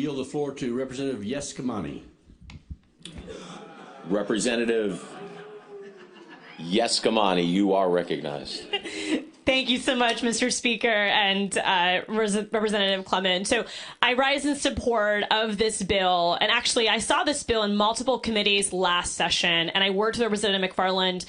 yield the floor to Representative Eskamani. Representative Eskamani, you are recognized. Thank you so much, Mr. Speaker and Representative Clement. So I rise in support of this bill. And actually, I saw this bill in multiple committees last session, and I worked with Representative McFarland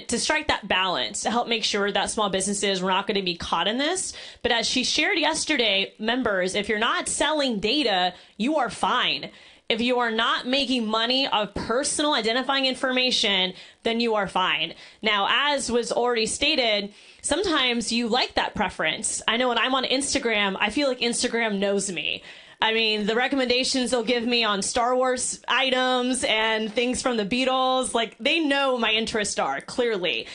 to strike that balance, to help make sure that small businesses were not going to be caught in this. But as she shared yesterday, members, if you're not selling data, you are fine. If you are not making money of personal identifying information, then you are fine. Now, as was already stated, sometimes you like that preference. I know when I'm on Instagram, I feel like Instagram knows me. I mean, the recommendations they'll give me on Star Wars items and things from the Beatles, like they know my interests are, clearly.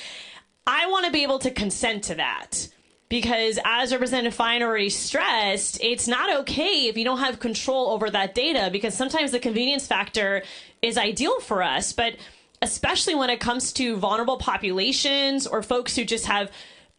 I want to be able to consent to that. Because as Representative Fine already stressed, it's not okay if you don't have control over that data, because sometimes the convenience factor is ideal for us, but especially when it comes to vulnerable populations or folks who just have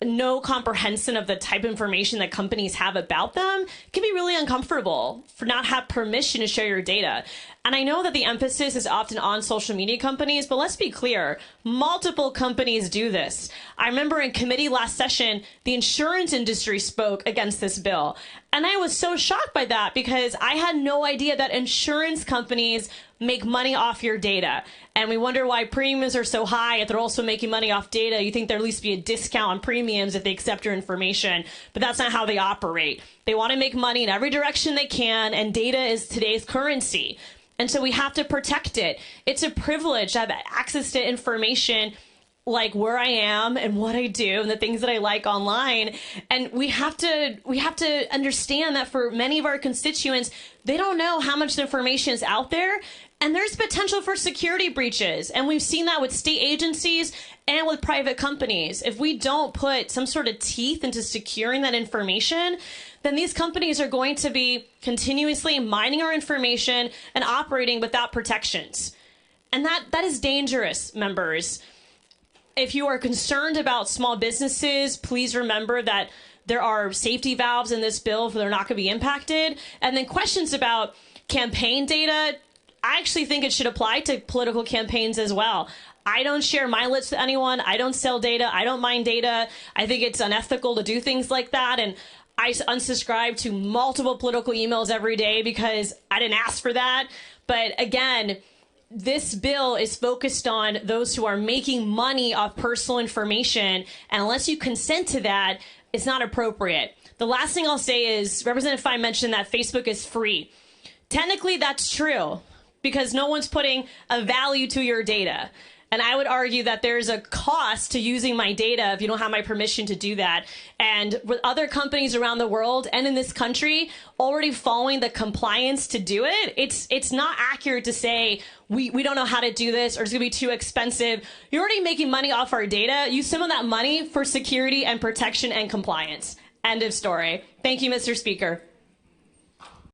no comprehension of the type of information that companies have about them, it can be really uncomfortable for not have permission to share your data. And I know that the emphasis is often on social media companies, but let's be clear, multiple companies do this. I remember in committee last session, the insurance industry spoke against this bill. And I was so shocked by that because I had no idea that insurance companies make money off your data. And we wonder why premiums are so high. If they're also making money off data, you think there'd at least be a discount on premiums if they accept your information. But that's not how they operate. They want to make money in every direction they can, and data is today's currency. And so we have to protect it. It's a privilege to have access to information like where I am and what I do and the things that I like online. And we have to understand that for many of our constituents, they don't know how much information is out there. And there's potential for security breaches. And we've seen that with state agencies and with private companies. If we don't put some sort of teeth into securing that information, then these companies are going to be continuously mining our information and operating without protections. And that is dangerous, members. If you are concerned about small businesses, please remember that there are safety valves in this bill for they're not going to be impacted. And then questions about campaign data, I actually think it should apply to political campaigns as well. I don't share my list with anyone. I don't sell data. I don't mine data. I think it's unethical to do things like that. And I unsubscribe to multiple political emails every day because I didn't ask for that. But again, this bill is focused on those who are making money off personal information. And unless you consent to that, it's not appropriate. The last thing I'll say is Representative Fine mentioned that Facebook is free. Technically, that's true because no one's putting a value to your data. And I would argue that there's a cost to using my data if you don't have my permission to do that. And with other companies around the world and in this country already following the compliance to do it, it's not accurate to say we don't know how to do this or it's going to be too expensive. You're already making money off our data. Use some of that money for security and protection and compliance. End of story. Thank you, Mr. Speaker.